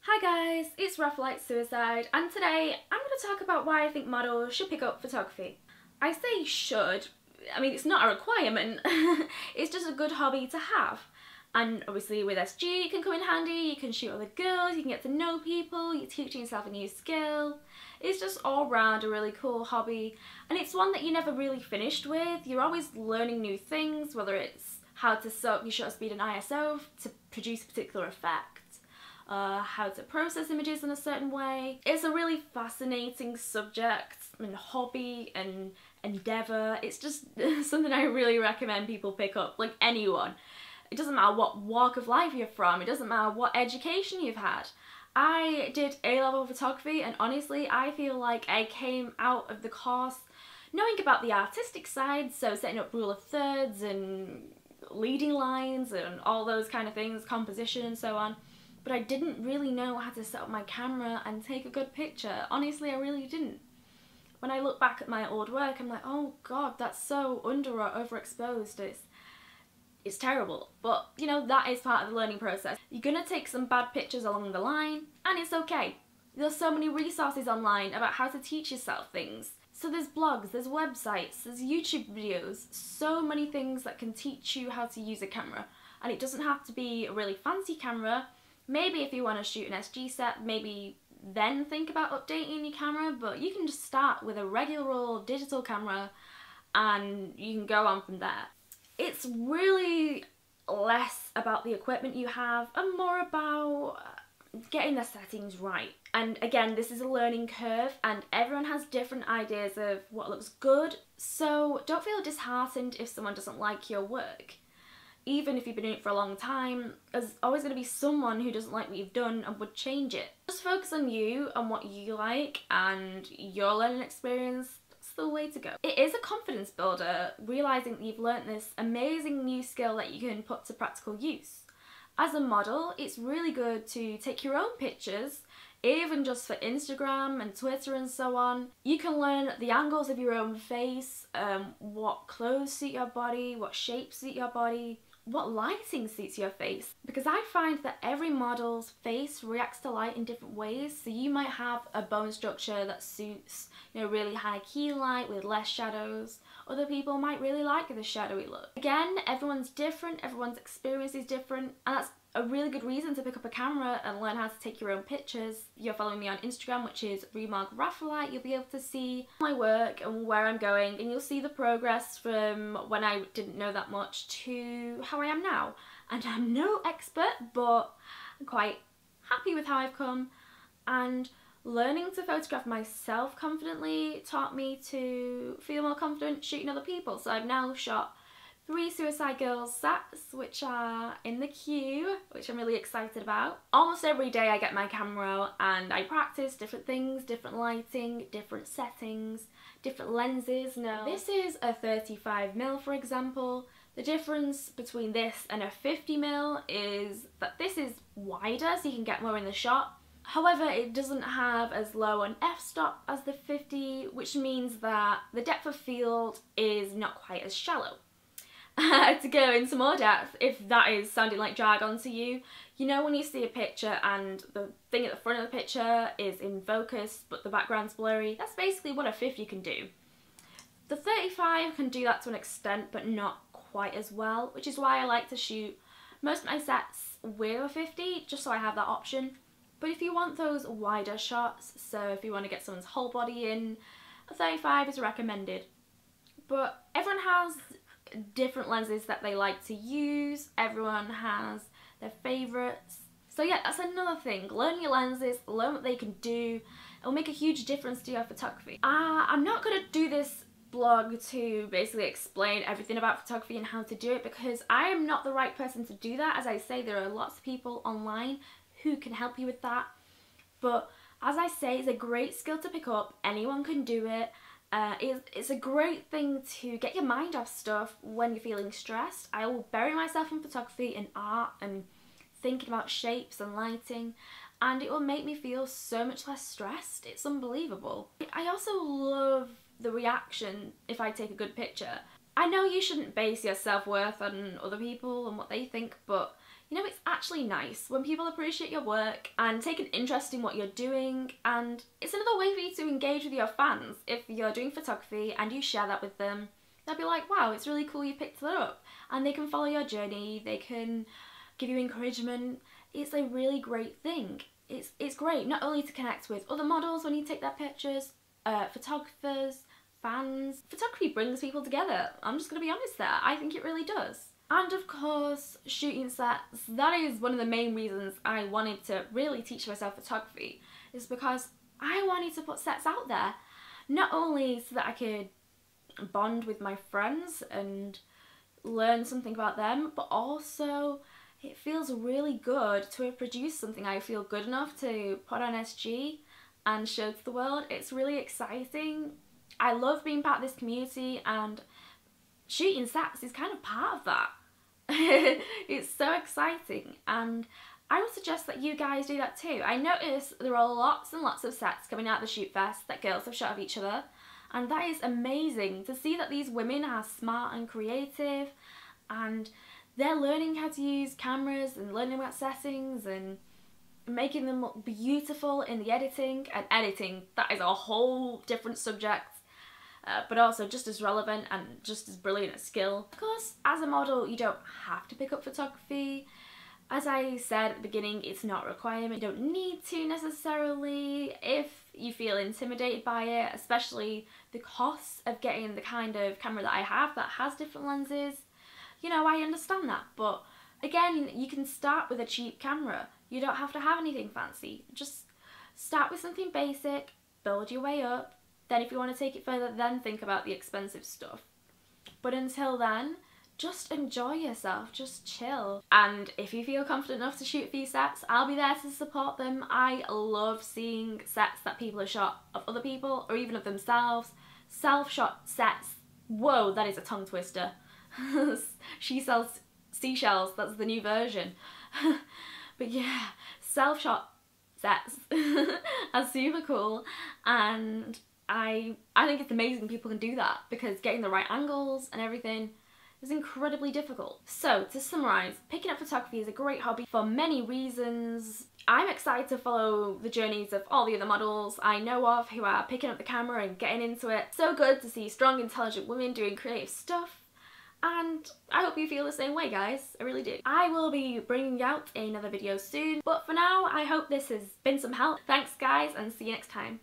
Hi guys, it's Raphaelite Suicide, and today I'm going to talk about why I think models should pick up photography. I say should, I mean it's not a requirement, it's just a good hobby to have. And obviously with SG it can come in handy, you can shoot other girls, you can get to know people, you're teaching yourself a new skill. It's just all round a really cool hobby, and it's one that you're never really finished with. You're always learning new things, whether it's how to set up your shutter speed and ISO to produce a particular effect. How to process images in a certain way. It's a really fascinating subject and hobby and endeavour. It's just something I really recommend people pick up, like anyone. It doesn't matter what walk of life you're from, it doesn't matter what education you've had. I did A-level photography and honestly I feel like I came out of the course knowing about the artistic side, so setting up rule of thirds and leading lines and all those kind of things, composition and so on. But I didn't really know how to set up my camera and take a good picture. Honestly, I really didn't. When I look back at my old work, I'm like, oh god, that's so under or overexposed. It's terrible. But, you know, that is part of the learning process. You're gonna take some bad pictures along the line, and it's okay. There's so many resources online about how to teach yourself things. So there's blogs, there's websites, there's YouTube videos, so many things that can teach you how to use a camera. And it doesn't have to be a really fancy camera. Maybe if you want to shoot an SG set, maybe then think about updating your camera, but you can just start with a regular old digital camera and you can go on from there. It's really less about the equipment you have and more about getting the settings right. And again, this is a learning curve and everyone has different ideas of what looks good, so don't feel disheartened if someone doesn't like your work. Even if you've been doing it for a long time, there's always going to be someone who doesn't like what you've done and would change it. Just focus on you and what you like and your learning experience. That's the way to go. It is a confidence builder, realising that you've learnt this amazing new skill that you can put to practical use. As a model, it's really good to take your own pictures, even just for Instagram and Twitter and so on. You can learn the angles of your own face, what clothes suit your body, what shapes suit your body, what lighting suits your face, because I find that every model's face reacts to light in different ways. So you might have a bone structure that suits, you know, really high key light with less shadows. Other people might really like the shadowy look. Again, everyone's different, everyone's experience is different, and that's a really good reason to pick up a camera and learn how to take your own pictures. If you're following me on Instagram, which is @Raphaelite, you'll be able to see my work and where I'm going, and you'll see the progress from when I didn't know that much to how I am now. And I'm no expert, but I'm quite happy with how I've come, and learning to photograph myself confidently taught me to feel more confident shooting other people. So I've now shot 3 SuicideGirls sets, which are in the queue, which I'm really excited about. Almost every day I get my camera out and I practice different things, different lighting, different settings, different lenses. Now, this is a 35mm, for example. The difference between this and a 50mm is that this is wider, so you can get more in the shot. However, it doesn't have as low an f-stop as the 50, which means that the depth of field is not quite as shallow. To go into more depth, if that is sounding like jargon to you, you know when you see a picture and the thing at the front of the picture is in focus but the background's blurry, that's basically what a 50 can do. The 35 can do that to an extent but not quite as well, which is why I like to shoot most of my sets with a 50, just so I have that option. But if you want those wider shots, so if you want to get someone's whole body in, a 35 is recommended. But everyone has different lenses that they like to use, everyone has their favourites. So yeah, that's another thing. Learn your lenses, learn what they can do. It will make a huge difference to your photography. I'm not going to do this blog to basically explain everything about photography and how to do it, because I am not the right person to do that. As I say, there are lots of people online who can help you with that. But as I say, it's a great skill to pick up. Anyone can do it. It's a great thing to get your mind off stuff when you're feeling stressed. I will bury myself in photography and art and thinking about shapes and lighting, and it will make me feel so much less stressed. It's unbelievable. I also love the reaction if I take a good picture. I know you shouldn't base your self-worth on other people and what they think, but You know, it's actually nice when people appreciate your work and take an interest in what you're doing, and it's another way for you to engage with your fans. If you're doing photography and you share that with them, they'll be like, wow, it's really cool you picked that up, and they can follow your journey, they can give you encouragement. It's a really great thing. It's great not only to connect with other models when you take their pictures, photographers, fans. Photography brings people together. I'm just going to be honest there. I think it really does. And of course, shooting sets. That is one of the main reasons I wanted to really teach myself photography, is because I wanted to put sets out there. Not only so that I could bond with my friends and learn something about them, but also it feels really good to have produced something I feel good enough to put on SG and show to the world. It's really exciting. I love being part of this community, and shooting sets is kind of part of that. It's so exciting, and I would suggest that you guys do that too. I notice there are lots and lots of sets coming out of the Shoot Fest that girls have shot of each other, and that is amazing to see that these women are smart and creative, and they're learning how to use cameras and learning about settings and making them look beautiful in the editing. And editing, that is a whole different subject, but also just as relevant and just as brilliant a skill. Of course, as a model, you don't have to pick up photography. As I said at the beginning, it's not a requirement. You don't need to necessarily if you feel intimidated by it, especially the cost of getting the kind of camera that I have that has different lenses. You know, I understand that, but again, you can start with a cheap camera. You don't have to have anything fancy. Just start with something basic, build your way up. Then if you want to take it further, then think about the expensive stuff. But until then, just enjoy yourself, just chill. And if you feel confident enough to shoot a few sets, I'll be there to support them. I love seeing sets that people have shot of other people or even of themselves. Self-shot sets. Whoa, that is a tongue twister. She sells seashells, that's the new version. But yeah, self-shot sets are super cool, and I think it's amazing people can do that, because getting the right angles and everything is incredibly difficult. So to summarise, picking up photography is a great hobby for many reasons. I'm excited to follow the journeys of all the other models I know of who are picking up the camera and getting into it. So good to see strong, intelligent women doing creative stuff. And I hope you feel the same way, guys. I really do. I will be bringing out another video soon, but for now, I hope this has been some help. Thanks, guys, and see you next time.